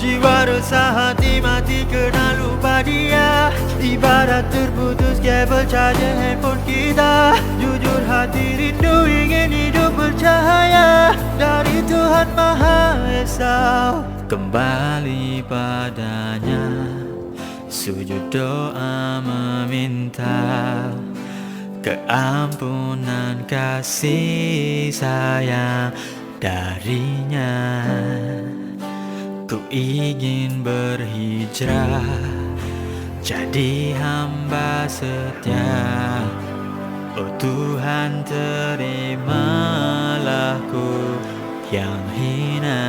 Jiwa resah, hati mati kena lupa dia. Ibarat terputus kabel charger handphone kita. Jujur hati rindu ingin hidup bercahaya dari Tuhan Maha Esa. Kembali padanya, sujud doa meminta keampunan kasih sayang darinya. Ku ingin berhijrah jadi hamba setia. Oh Tuhan, terimalah ku yang hina.